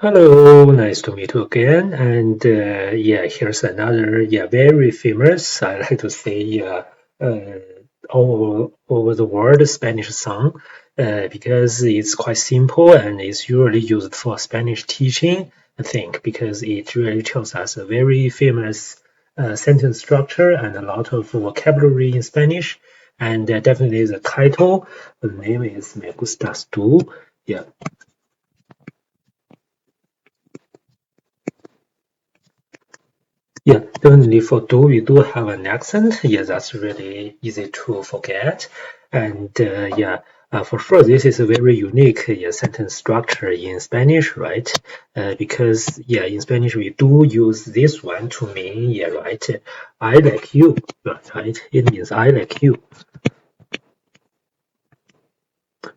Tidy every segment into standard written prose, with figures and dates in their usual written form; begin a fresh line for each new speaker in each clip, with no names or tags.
Hello, nice to meet you again. And here's another very famous, I like to say, uh, all over the world Spanish song because it's quite simple and it's usually used for Spanish teaching, I think, because it really tells us a very famous sentence structure and a lot of vocabulary in Spanish. And definitely the title, the name is Me Gustas Tú. Yeah. Yeah, definitely for do we do have an accent. Yeah, that's really easy to forget. And for sure, this is a very unique sentence structure in Spanish, right? Because in Spanish we do use this one to mean right. I like you, right? It means I like you.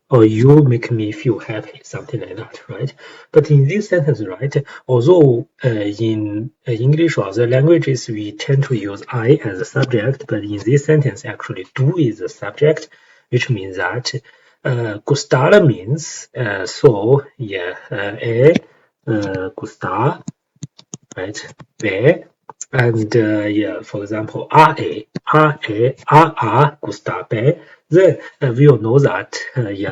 Or you make me feel happy, something like that, right? But in this sentence, right, although in English or other languages we tend to use I as a subject, but in this sentence, actually, do is the subject, which means that gustar means gustar, right? There. And for example, Gustave, then we all know that, the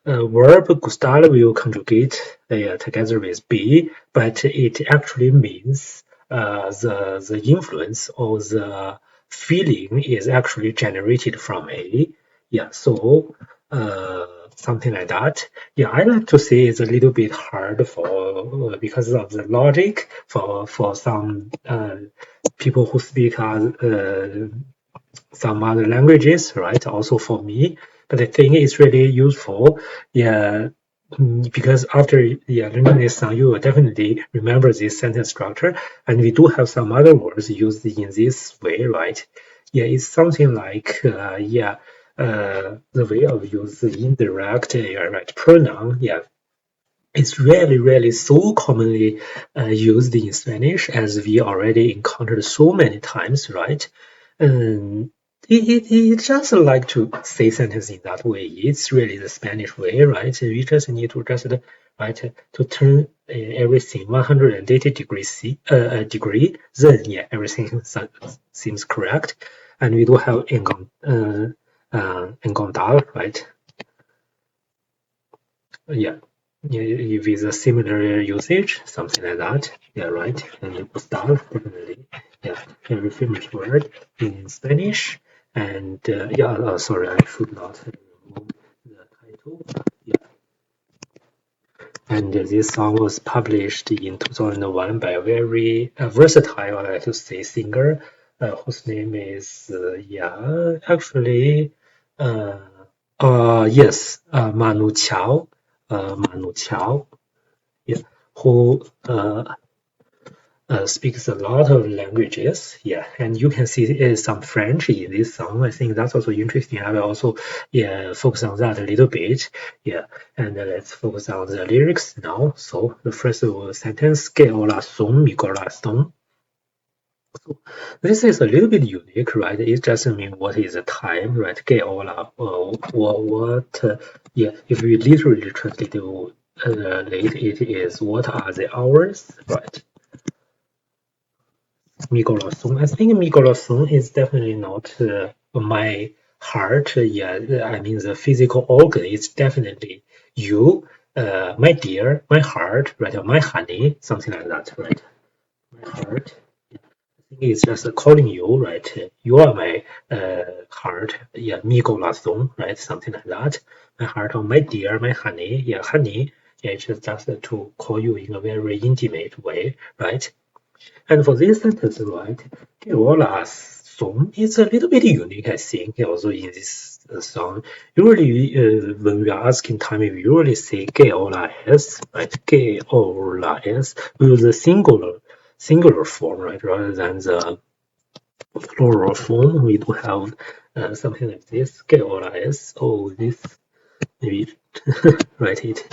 verb gustar will conjugate together with be, but it actually means the influence or the feeling is actually generated from a. So something like that. I like to say it's a little bit hard for because of the logic for some people who speak some other languages, right? Also for me, but I think it's really useful. Because after learning this song, you will definitely remember this sentence structure, and we do have some other words used in this way, right? It's something like the way of use the indirect right pronoun. It's really, really so commonly used in Spanish, as we already encountered so many times, right? Um, it just like to say sentence in that way. It's really the Spanish way, right? We just need to just right to turn everything 180 degrees degree, then everything seems correct. And we do have encontrado, right? Yeah. With a similar usage, something like that. Right. And gustar, definitely. Very famous word in Spanish. And sorry, I should not remove the title. Yeah. And this song was published in 2001 by a very versatile, I like to say, singer, whose name is, actually, uh, yes, Manu Chao. Manu Chao, yeah, who speaks a lot of languages. And you can see some French in this song. I think that's also interesting. I will also focus on that a little bit. And let's focus on the lyrics now. So the first sentence, que hola son mi corazón. So this is a little bit unique, right? It just means what is the time, right? Que hola, what? If we literally translate it is what are the hours, right? Mi corazón. I think mi corazón is definitely not my heart. I mean the physical organ. It's definitely you, my dear, my heart, right? Or my honey, something like that, right? My heart. I think it's just calling you, right? You are my heart. Mi corazón, right? Something like that. My heart, or my dear, my honey. Honey. It's just to call you in a very intimate way, right? And for this sentence, right, que hola song is a little bit unique, I think, also in this song. Usually, when we are asking time, we usually say que hola es, right? Que hola es with the singular form, right, rather than the plural form. We do have something like this, que hola es. Oh, this maybe write it.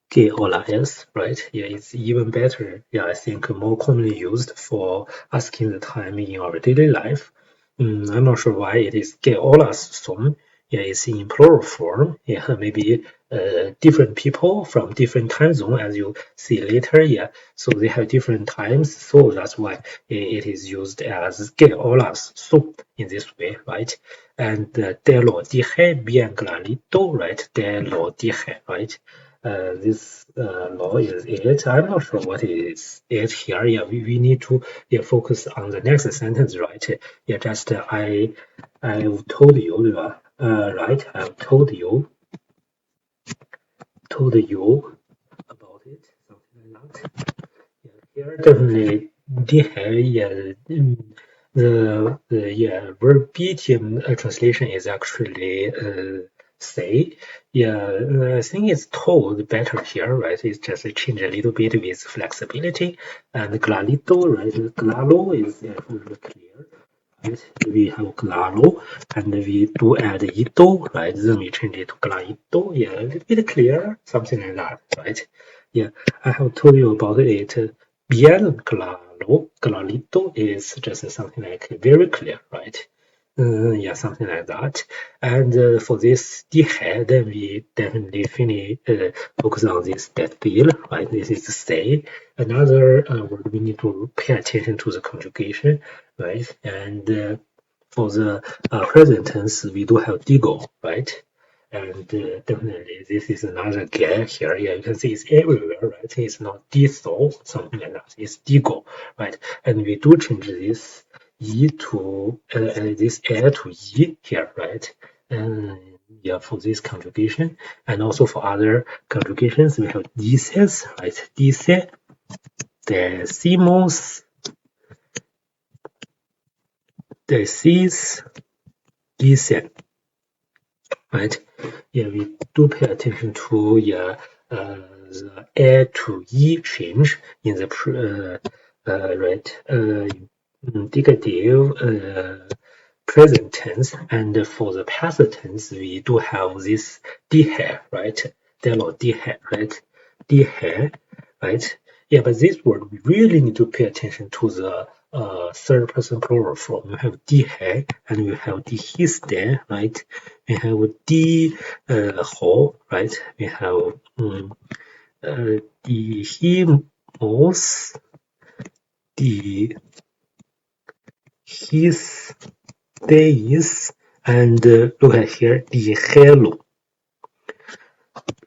Que hola es, right? It's even better. I think more commonly used for asking the time in our daily life. I'm not sure why it is que hola son yeah, it's in plural form. Yeah, maybe different people from different time zone, as you see later. Yeah, so they have different times, so that's why it is used as get olas so in this way, right? And de lo dije bien clarito, right? De lo dije, right? This law is it. I'm not sure what is it here. Yeah, we need to focus on the next sentence, right? Yeah, just I've told you, right? I've told you about it, something like that. Yeah, here definitely the verbatim translation is actually say. Yeah, I think it's told better here, right? It's just change a little bit with flexibility. And clarito, right? Claro is absolutely clear. Right? We have claro, and we do add ito, right? Then we change it to clarito. Yeah, a little bit clearer, something like that, right? Yeah, I have told you about it. Bien claro, clarito is just something like very clear, right? Yeah, something like that. And for this dije, then we definitely focus on this that deal, right? This is to say. Another word we need to pay attention to the conjugation, right? And for the present tense, we do have digo, right? And definitely this is another gag here. Yeah, you can see it's everywhere, right? It's not diso, something like that. It's digo, right? And we do change this e to this air to e here, right? And yeah, for this conjugation, and also for other conjugations, we have dices, right? Dice, decimos, decis, dicen, right? Yeah, we do pay attention to the air to e change in the indicative present tense, and for the past tense we do have this dije, right? Delo dije, right? Dije, right? Yeah, but this word we really need to pay attention to the third person plural form. We have dije and we have dijiste, right? We have di ho, right? We have dijimos, dijisteis, and look at here, dijelo.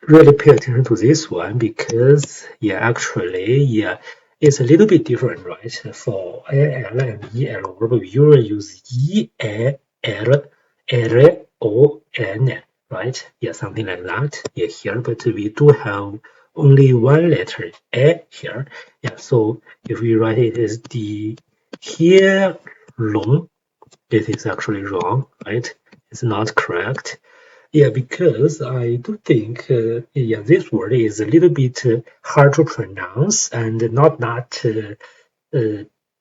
Really pay attention to this one because yeah, actually yeah, it's a little bit different, right? For AL and EL verb, we usually use EL, right? Yeah, something like that. Yeah, here, but we do have only one letter A here. Yeah, so if we write it as the here long, it is actually wrong, right? It's not correct. Yeah, because I do think yeah, this word is a little bit hard to pronounce and not that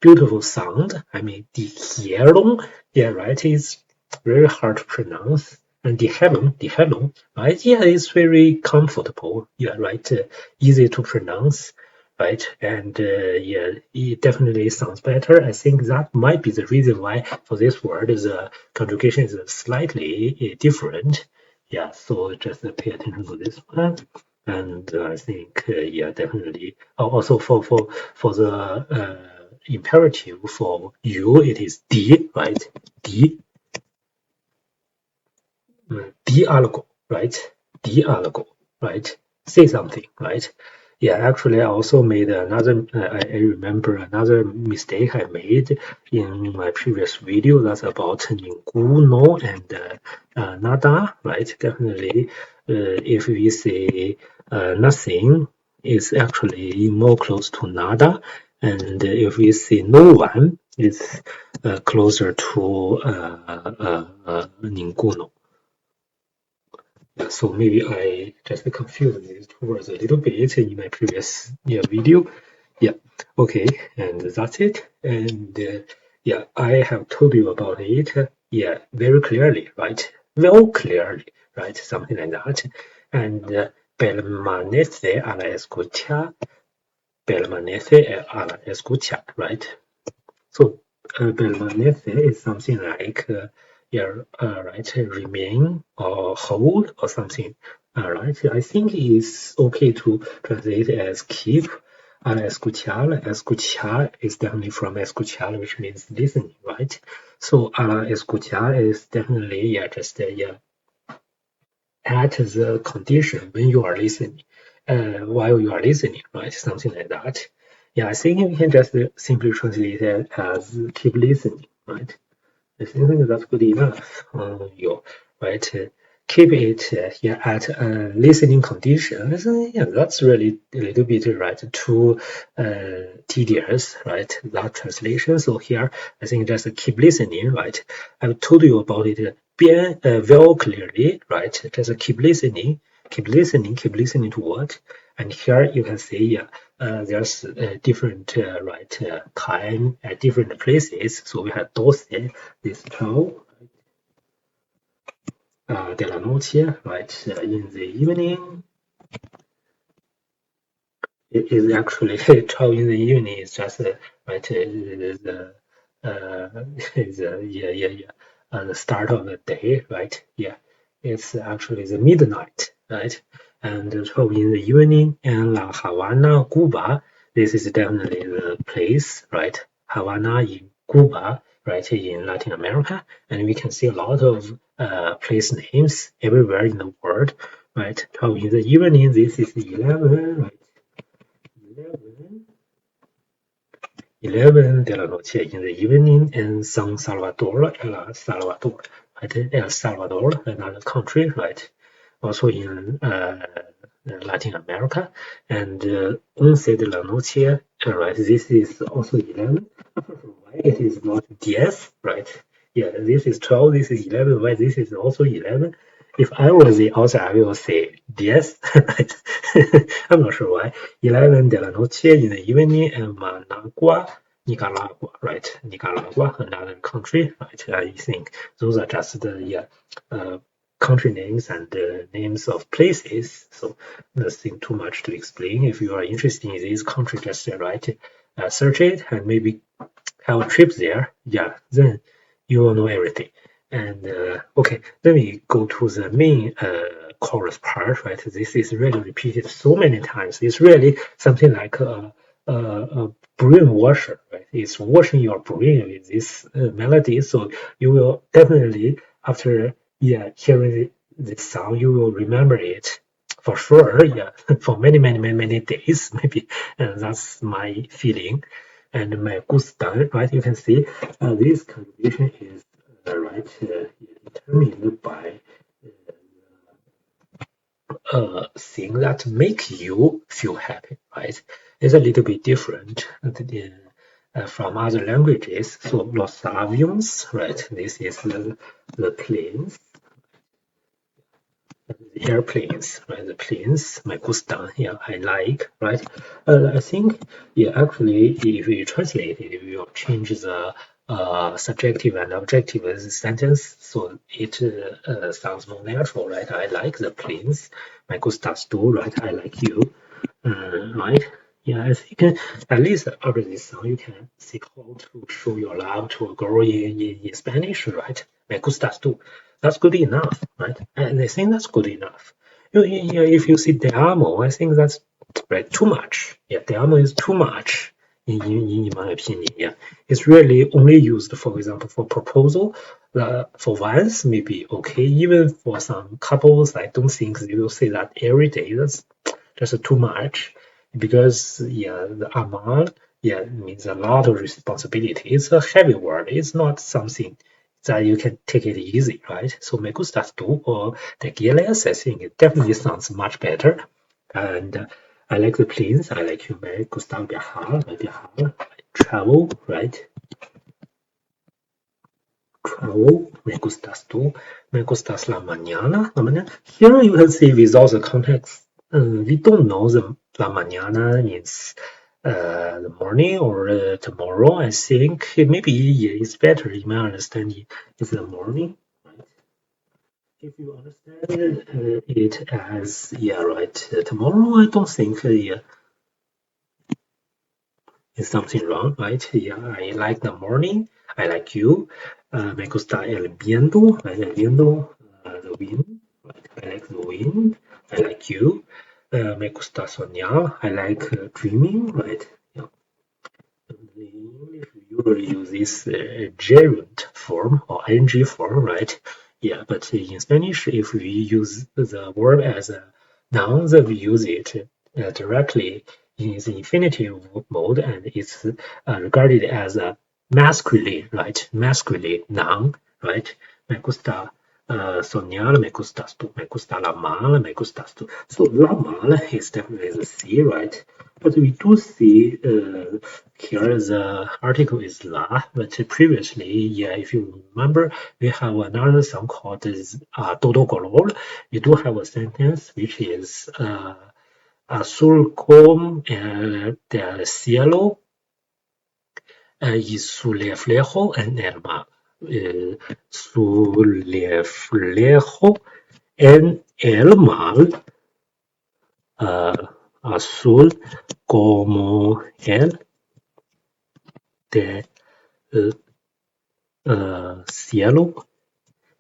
beautiful sound. I mean, the Hielong, yeah, right, is very hard to pronounce. And the Helong, right, yeah, it's very comfortable. Yeah, right, easy to pronounce, right, and yeah, it definitely sounds better. I think that might be the reason why for this word the conjugation is slightly different. Yeah, so just pay attention to this one. And I think, yeah, definitely. Also for the imperative for you, it is di, right? Di, dialogo, right? Dialogo, right? Say something, right? Yeah, actually, I also made another. I remember another mistake I made in my previous video. That's about ninguno and nada, right? Definitely, if we say nothing, it's actually more close to nada, and if we say no one, it's closer to ninguno. So maybe I just confused these two words a little bit in my previous video. Yeah, okay, and that's it. And yeah, I have told you about it. Yeah, very clearly, right? Well, clearly, right? Something like that. And permanece a la escucha. Permanece a la escucha, right? So permanece is something like right, remain or hold or something. Right, I think it's okay to translate as keep. Escuchar is definitely from escuchar, which means listening, right? So escuchar is definitely just at the condition when you are listening, while you are listening, right? Something like that. Yeah, I think we can just simply translate it as keep listening, right? I think that's good enough. You right? Keep it at a listening condition. I think, yeah, that's really a little bit right too tedious, right? That translation. So here, I think just keep listening, right? I've told you about it very clearly, right? Just keep listening to what? And here you can see, yeah, there's different time at different places. So we have 12, this 12 de la noche, right, in the evening. It is actually 12 in the evening. Is just right, the is the start of the day, right? Yeah, it's actually the midnight, right? And 12 in the evening, and La Havana, Cuba. This is definitely the place, right? Havana in Cuba, right, in Latin America, and we can see a lot of place names everywhere in the world, right? 12 in the evening. This is 11, right? 11, 11 de la noche in the evening in San Salvador, Salvador, right? El Salvador, another country, right? Also in Latin America. And 11 de la noche, right? This is also 11. Why it is not 10, right? Yeah, this is 12, this is 11, why this is also 11? If I was the author, I will say yes. I'm not sure why. 11 de la noche in the evening in Managua, Nicaragua, right? Nicaragua, another country, right? I think those are just the country names and the names of places. So nothing too much to explain. If you are interested in these countries, just search it and maybe have a trip there. Yeah, then you will know everything. And okay, let me go to the main chorus part, right? This is really repeated so many times. It's really something like a brain washer, right? It's washing your brain with this melody. So you will definitely, after hearing this song, you will remember it for sure. Yeah, for many days, maybe. And that's my feeling. And my gustas, right? You can see this condition is determined by thing that make you feel happy, right? It's a little bit different from other languages. So los aviones, right? This is the planes, the airplanes, right? The planes, my gusta, yeah, I like, right? I think, yeah, actually, if you translate it, if you change the subjective and objective sentence, so it sounds more natural, right? I like the planes, my gustas too, right? I like you, right? Yeah, I think at least after this song, you can see how to show your love to a girl in Spanish, right? Me gustas tú. That's good enough, right? And I think that's good enough. If you see te amo, I think that's right too much. Yeah, te amo is too much in my opinion. Yeah, it's really only used, for example, for proposal. For once, maybe okay. Even for some couples, I don't think they will say that every day. That's just too much because the amount means a lot of responsibility. It's a heavy word. It's not something that you can take it easy, right? So me gustas tú or te quieres, I think it definitely sounds much better. And I like the planes. I like you. Me gusta viajar, travel, right? Travel. Me gustas tú. Me gustas la mañana. La mañana. Here you can see without the context, we don't know the la mañana means the morning or tomorrow. I think maybe it's better in my understanding it's the morning. Right? If you understand it as right, tomorrow, I don't think is something wrong, right? Yeah, I like the morning. I like you. Me gusta el viento, right? El viento, the wind, right? I like the wind. I like you. Me gusta soñar. I like dreaming, right? Yeah. In English, we usually use this gerund form or ing form, right? Yeah, but in Spanish, if we use the verb as a noun, then we use it directly in the infinitive mode, and it's regarded as a masculine, right? Masculine noun, right? Me gusta soñar, me gustas tú, me gusta la mala, me gustas tú. So la mala is definitely the C, right? But we do see here the article is la, but previously, yeah, if you remember, we have another song called Todo Color. We do have a sentence which is azul como del cielo y su reflejo en el mar. Su reflejo en el mar azul como el de cielo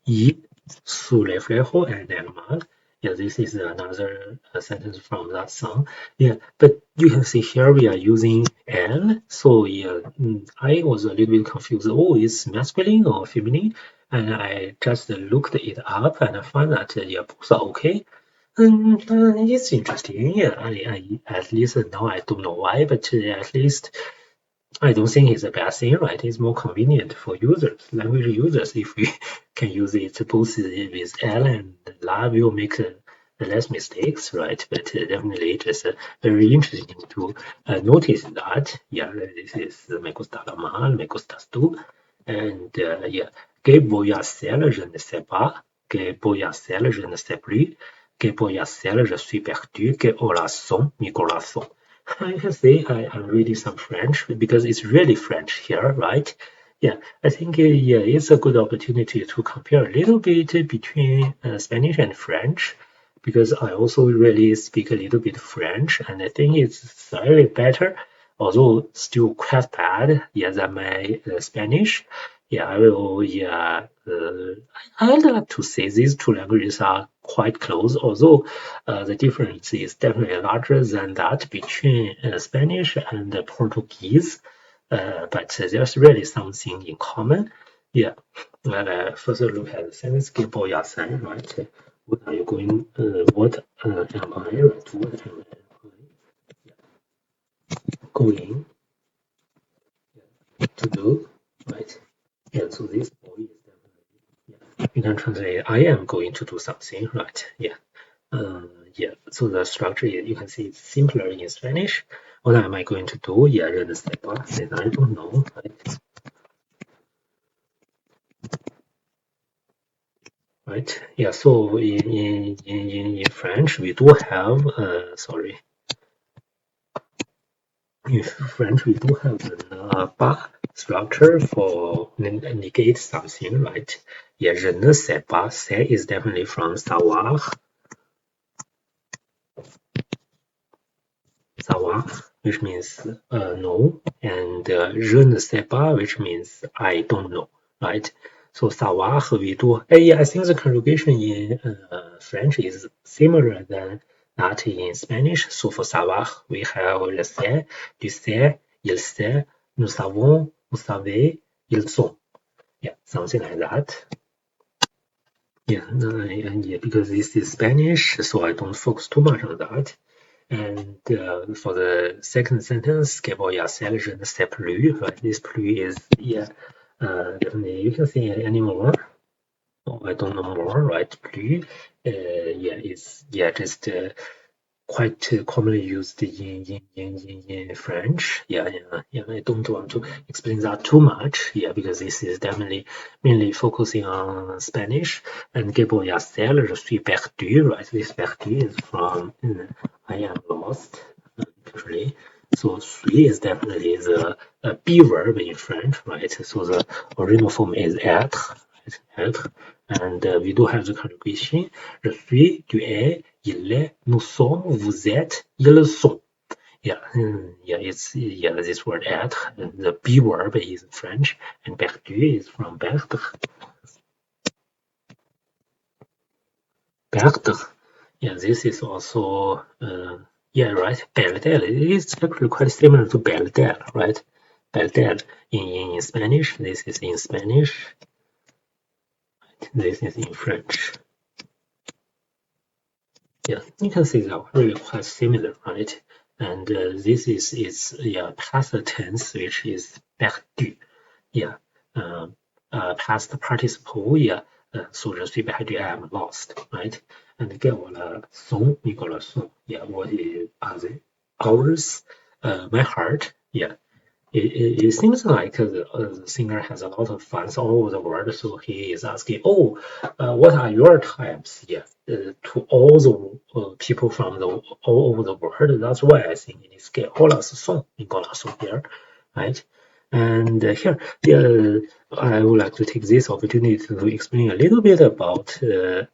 y su reflejo en el mar. Yeah, this is another sentence from that song. Yeah, but you can see here we are using el. So yeah, I was a little bit confused. Oh, is masculine or feminine? And I just looked it up and I found that yeah, both are okay. It's interesting. Yeah, I at least now I don't know why, but at least I don't think it's a bad thing, right? It's more convenient for users, language users, if we can use it both with L and La, will make less mistakes, right? But definitely just very interesting to notice that. Yeah, this is me gusta la mal, me gustas tú. And yeah, que voy a hacer, je ne sais pas. Que voy a hacer, je ne sais plus. Que voy a hacer, je suis perdu. Que hola son, mi corazón. I can say I'm reading some French because it's really French here, right? Yeah, I think yeah, it's a good opportunity to compare a little bit between Spanish and French because I also really speak a little bit French and I think it's slightly better, although still quite bad, yeah, than my Spanish. Yeah, I will, yeah, I'd like to say these two languages are quite close, although the difference is definitely larger than that between Spanish and Portuguese. But there's really something in common. Yeah. First look at the sentence, que voy a hacer, right? What are you going, what am I, right? What am I going to do, right? Yeah, so this boy is definitely, yeah. You can translate, I am going to do something, right? Yeah. Yeah, so the structure, you can see it's simpler in Spanish. What am I going to do? Yeah, je ne sais pas. Then I don't know, right? Right? Yeah, so in French, we do have, sorry, in French, we do have the pas structure for negate something, right? Yeah, je ne sais pas. Say is definitely from savoir. Savoir, which means no, and je ne sais pas, which means I don't know, right? So savoir we do. Yeah, I think the conjugation in French is similar than that in Spanish. So for savoir, we have le sais, tu sais, il sait, nous savons, vous savez, ils sont. Yeah, something like that. Yeah, yeah, because this is Spanish, so I don't focus too much on that. And for the second sentence, que voy a hacer, je ne sais plus. Right? This plus is, yeah, definitely you can say it anymore. Oh, I don't know more, right? Plus, yeah, it's, yeah, just quite commonly used in French. Yeah, I don't want to explain that too much. Yeah, because this is definitely mainly focusing on Spanish. And que voy a hacer, je suis perdu, right? This perdu is from I am lost, actually. So suis is definitely the be verb in French, right? So the original form is être, être. And we do have the conjugation. Je suis, tu es, il est, nous sommes, vous êtes, ils sont. Yeah, yeah, it's this word être. The be verb is French, and perdu is from perdre. Perdre. Yeah, this is also yeah, right. Perder. It's actually quite similar to perder, right? Perder in Spanish. This is in Spanish. This is in French. Yeah, you can see they're really quite similar, right? And this is yeah past tense, which is perdu. Yeah, past participle. Yeah, so je suis perdu. I am lost, right? And 给我了送，你给我了送。Yeah, what are the hours? My heart. Yeah. It seems like the singer has a lot of fans all over the world, so he is asking, "Oh, what are your times?" Yeah, to all the people from all over the world. That's why I think it is "给 all us song" in song here, right? And here, yeah, I would like to take this opportunity to explain a little bit about the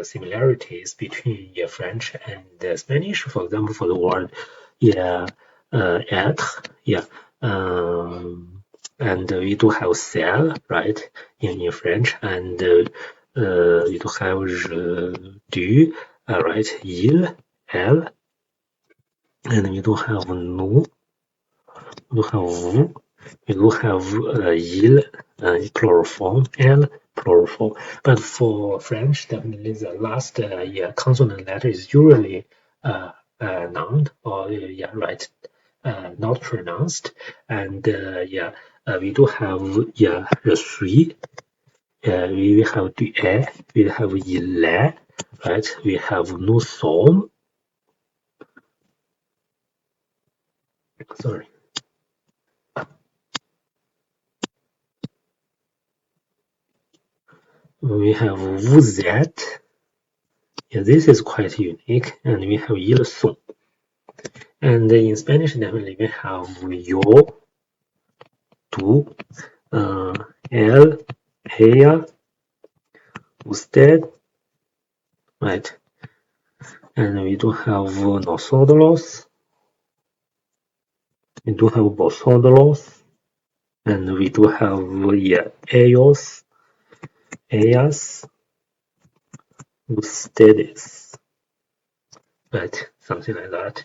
similarities between French and Spanish. For example, for the word yeah être, yeah, and we do have cell, right, in French, and we do have je, du, right, il, elle, and we do have nous. We do have vous, we do have il, plural form, elle, plural form. But for French, definitely the last consonant letter is usually noun or yeah, right, not pronounced. And we do have yeah, je suis. We have tu es. We have il est. Right. We have nous sommes. Sorry. We have vous êtes. Yeah, this is quite unique. And we have ils sont. And in Spanish, definitely we have yo, tú, él, ella, usted, right? And we do have nosotros, we do have vosotros, and we do have yeah, ellos, ellas, ustedes, right? Something like that.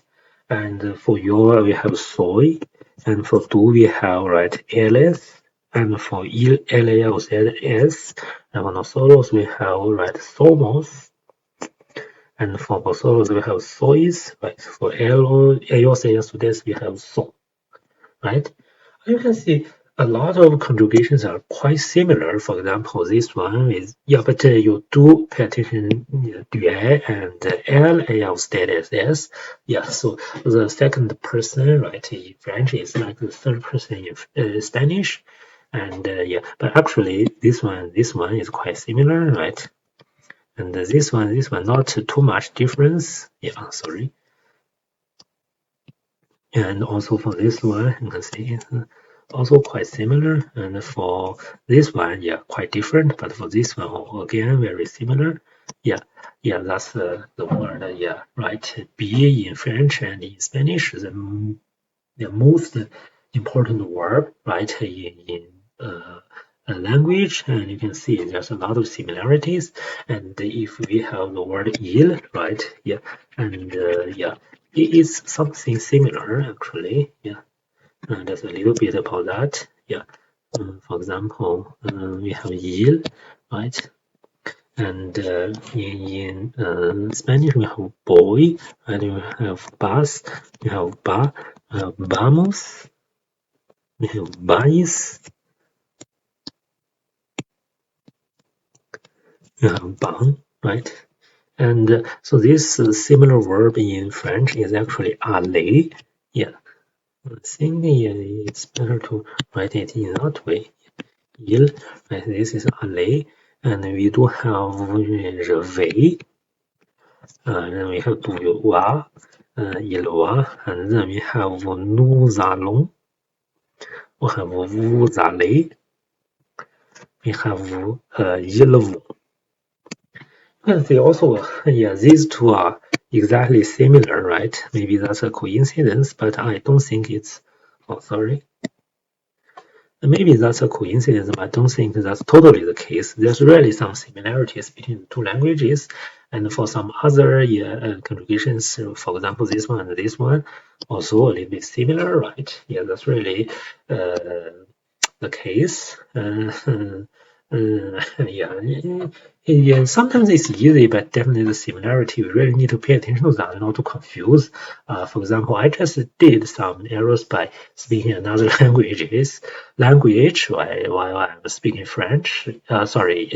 And for yo, we have soy, and for tú, we have right, eles, and for il, ella, ustedes, and for nosotros, we have right, somos. And for vosotros, we have sois, right? For ellos, ellas, ustedes, we have son, right? You can see a lot of conjugations are quite similar. For example, this one is, yeah, but you do pay attention to and L, ella, ustedes, yes. Yeah, so the second person, right, in French is like the third person in Spanish. And yeah, but actually this one is quite similar, right? And this one, not too much difference. Yeah, sorry. And also for this one, you can see it's also quite similar. And for this one, yeah, quite different. But for this one, again, very similar. Yeah, yeah, that's the word. Yeah, right. Be in French and in Spanish, the most important verb, right, in a language, and you can see there's a lot of similarities. And if we have the word il, right, yeah, and yeah, it is something similar actually, yeah. And there's a little bit about that, yeah. For example, we have il, right, and in Spanish we have boy, and we have bus, we have ba, vamos, we have vais, we have bang, right? And so this similar verb in French is actually aller. Yeah, I think it's better to write it in that way. Il, right? This is aller, and we do have je vais, then we have tu vas, il va, and then we have nous allons, we have vous allez, we have ils vont. And they also, yeah, these two are exactly similar, right? Maybe that's a coincidence, but I don't think it's. Oh, sorry. Maybe that's a coincidence, but I don't think that's totally the case. There's really some similarities between the two languages, and for some other conjugations, for example, this one and this one, also a little bit similar, right? Yeah, that's really the case. Yeah, sometimes it's easy, but definitely the similarity, we really need to pay attention to that, not to confuse. For example, I just did some errors by speaking another language while I'm speaking French,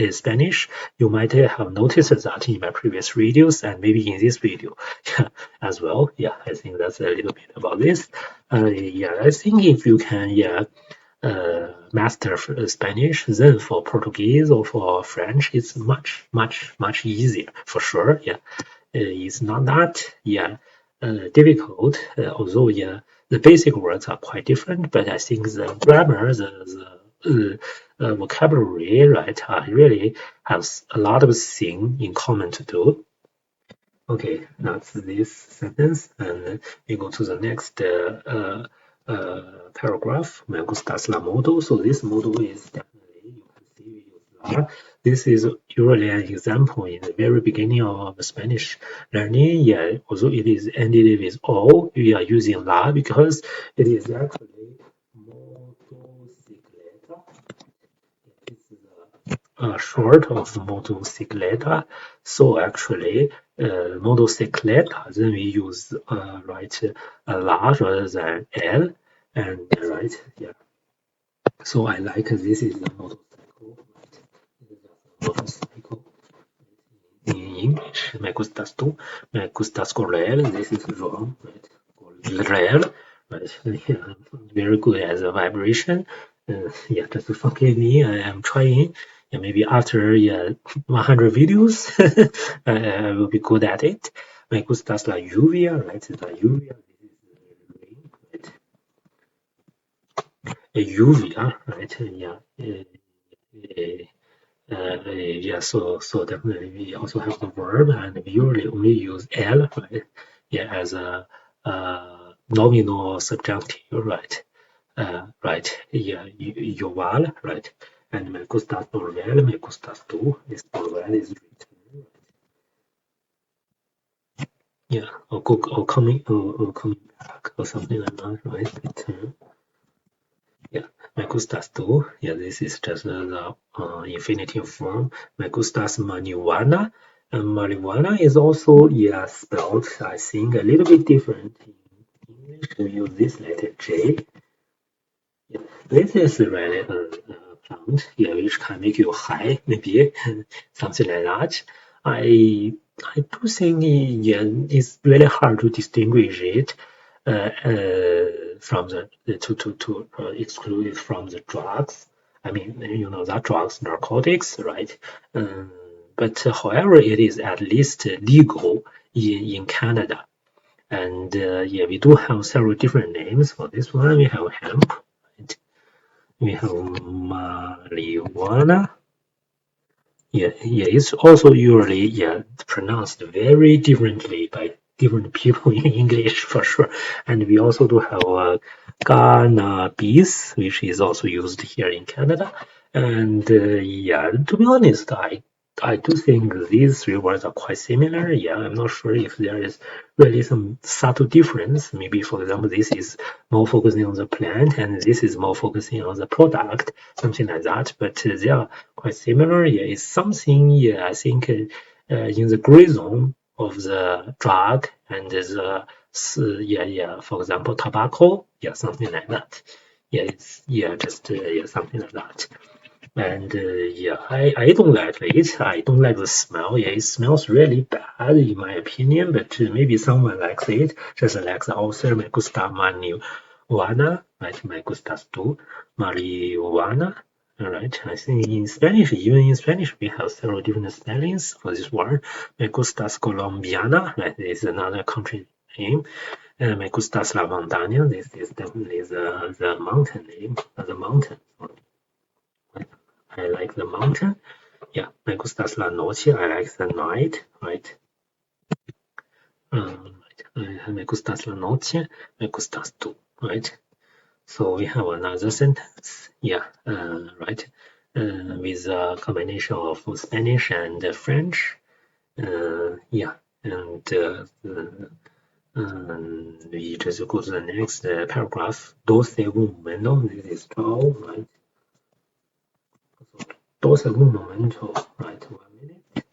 Spanish. You might have noticed that in my previous videos and maybe in this video as well. Yeah, I think that's a little bit about this. Yeah, I think if you can, master Spanish, then for Portuguese or for French, it's much easier for sure. Yeah, it's not that difficult. Although the basic words are quite different, but I think the grammar, the vocabulary, right, really has a lot of things in common to do. Okay, that's this sentence, and we go to the next paragraph. Me gustas la moto. So this model is definitely, you can see we use la. This is usually an example in the very beginning of Spanish learning. Yeah, although it is ended with o, we are using la because it is actually motocicleta. It's short of motocicleta. So actually, motocicleta, then we use write la rather than l, and right, yeah. So I like this is a motorcycle, right? This is a motorcycle in English. Me gustas tú, me gustas correr. This is wrong, right? Correr, right? Yeah, very good as a vibration. Yeah, just forgive me. I am trying. And maybe after 100 videos, I will be good at it. Me gustas la lluvia, right? La lluvia. This is rain, right? Lluvia, right? Yeah. Yeah, so definitely we also have the verb, and we usually only use L, right? Yeah, as a nominal subjunctive, right? Right. Yeah, igual, right? And me gustas volver, me gustas tú. This volver is return. Yeah, or coming back, or something like that, right? Return. Yeah, me gustas tú. Yeah, this is just the infinitive form. Me gustas marijuana. And marijuana is also, spelled, I think, a little bit different in English. We use this letter J. Yeah, this is really a plant, which can make you high, maybe something like that. I do think it's really hard to distinguish it from to exclude it from the drugs. I mean, that drugs, narcotics, right? But however, it is at least legal in Canada. And we do have several different names for this one. We have hemp, right? We have marijuana. It's also usually pronounced very differently by different people in English for sure. And we also do have cannabis, which is also used here in Canada. And to be honest, I do think these three words are quite similar. Yeah, I'm not sure if there is really some subtle difference. Maybe, for example, this is more focusing on the plant and this is more focusing on the product, something like that. But they are quite similar. Yeah, it's something, I think, in the gray zone of the drug and for example, tobacco. Yeah, something like that. Yeah, it's, just, something like that. And I don't like it. I don't like the smell. Yeah, it smells really bad in my opinion, but maybe someone likes it. Just like the author, me gusta marihuana, right? Me gustas tú, marihuana. All right. I think in Spanish, even in Spanish, we have several different spellings for this word. Me gustas colombiana, right? This is another country name. Me gustas la montaña. This is definitely the mountain name, the mountain. I like the mountain. Yeah, me gustas la noche. I like the night, right? Me gustas la noche, me gustas tú, right? So we have another sentence, yeah, right, with a combination of Spanish and French, yeah, and we just go to the next paragraph. 12 un momento, this is 12, right? So 12 un momento, right? 1 minute.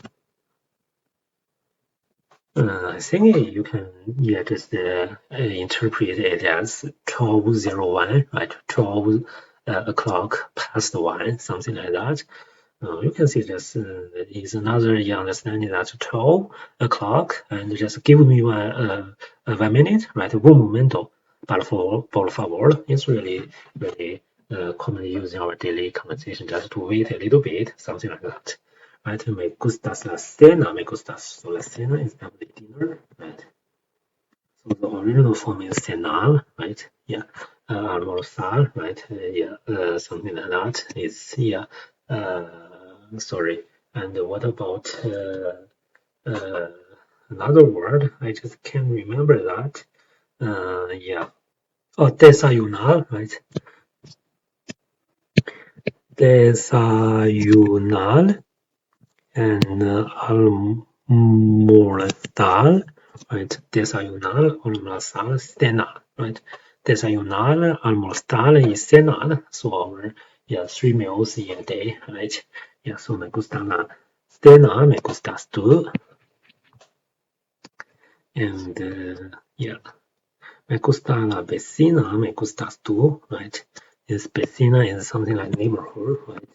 I think you can, yeah, just interpret it as 12:01, right? 12 o'clock past 1, something like that. You can see this is another understanding that 12 o'clock and just give me 1 minute, right? Un momento, por favor. It's really commonly used in our daily conversation just to wait a little bit, something like that. Right? Me gustas la cena, me gustas. So la cena is definitely dinner, right? So the original form is cenar, right? Yeah. Almorzar, right? Yeah. Something like that. It's, yeah. Sorry. And what about uh, another word? I just can't remember that. Yeah. Oh, desayunar, right? Desayunar and almorzar, right? Desayunar, almorzar, cenar, right? Desayunar, almorzar y cenar. So our, yeah, 3 meals in a day, right? Yeah, so me gusta la cena, me gustas tú. And yeah, me gusta la vecina, me gustas tú, right? Is vecina is something like neighborhood, right?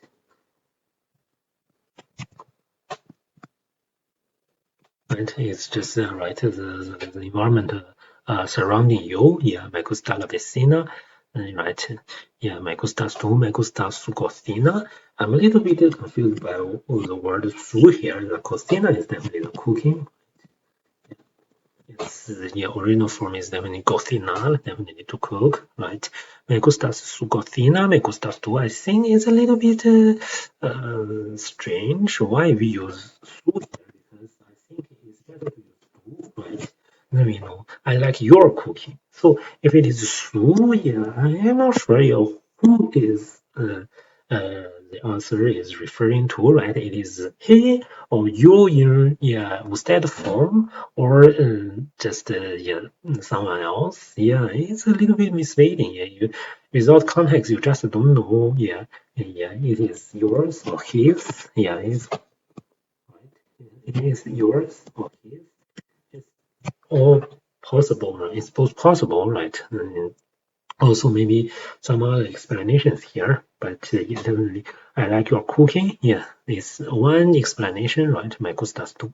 Right, it's just right the environment surrounding you. Yeah, me gusta la vecina. Right, yeah, me gustas tú, me gusta su cocina. I'm a little bit confused by the word su here. The cocina is definitely the cooking. It's the original form is definitely cocinar, definitely to cook, right? Me gustas su cocina, me gustas tú. I think it's a little bit strange why we use su here because I think it's better to use tú, right? Then we know I like your cooking. So if it is su, yeah, I am not sure who is the answer is referring to, right? It is he or you in instead form or just yeah someone else. Yeah, it's a little bit misleading. Yeah, you without context you just don't know. Yeah, yeah, it is yours or his. Yeah, it's right. It is yours or his. It's all possible. Right? It's both possible, right? Also maybe some other explanations here, but yeah, definitely I like your cooking. Yeah, it's one explanation, right? Me gustas tú.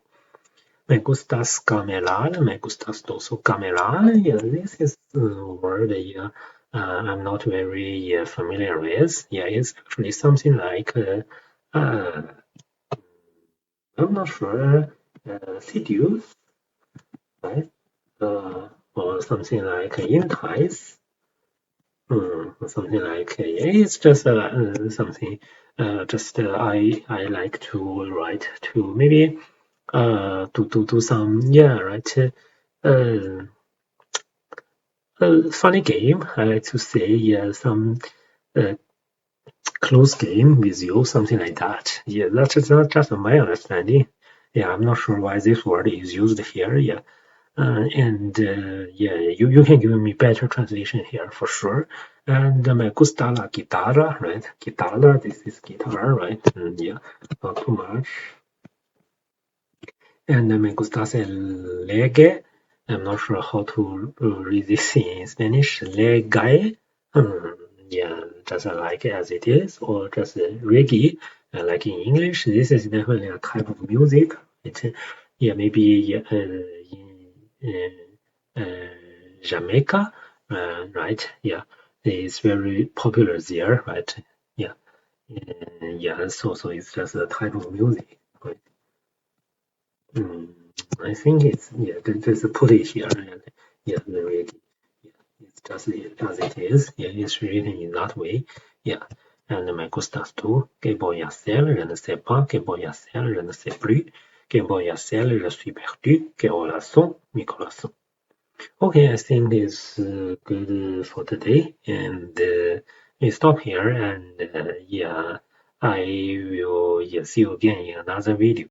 Me gustas camelar, me gustas tú. So camelar, yeah, this is a word yeah, I'm not very familiar with. Yeah, it's actually something like uh, I'm not sure seduce, right? Or something like entice. Something like it's just something just I like to write to maybe to do some yeah right uh, funny game. I like to say yeah some uh, close game with you, something like that. Yeah, that's not just my understanding. Yeah, I'm not sure why this word is used here. Yeah, and yeah, you can give me better translation here for sure. And me gusta la guitarra, right? Guitarra, this is guitar, right? And yeah, not too much. And me gusta el legue. I'm not sure how to read this in Spanish. Legae. Yeah, just like as it is, or just reggae, like in English. This is definitely a type of music. It, yeah, maybe yeah, in Jamaica, right? Yeah, it's very popular there, right? Yeah, yeah. So it's just a type of music, right? Mm, I think it's yeah. Just put it here, and yeah, the reggae. Yeah, it's just as it is. Yeah, it's written in that way. Yeah. And me gustas tú, que voy a hacer, je ne sais pas, que voy a hacer, je ne sais plus. Quem bon celle, je suis perdu, que relation, mi corazón. Okay, I think it's good for today, and we stop here. And yeah, I will see you again in another video.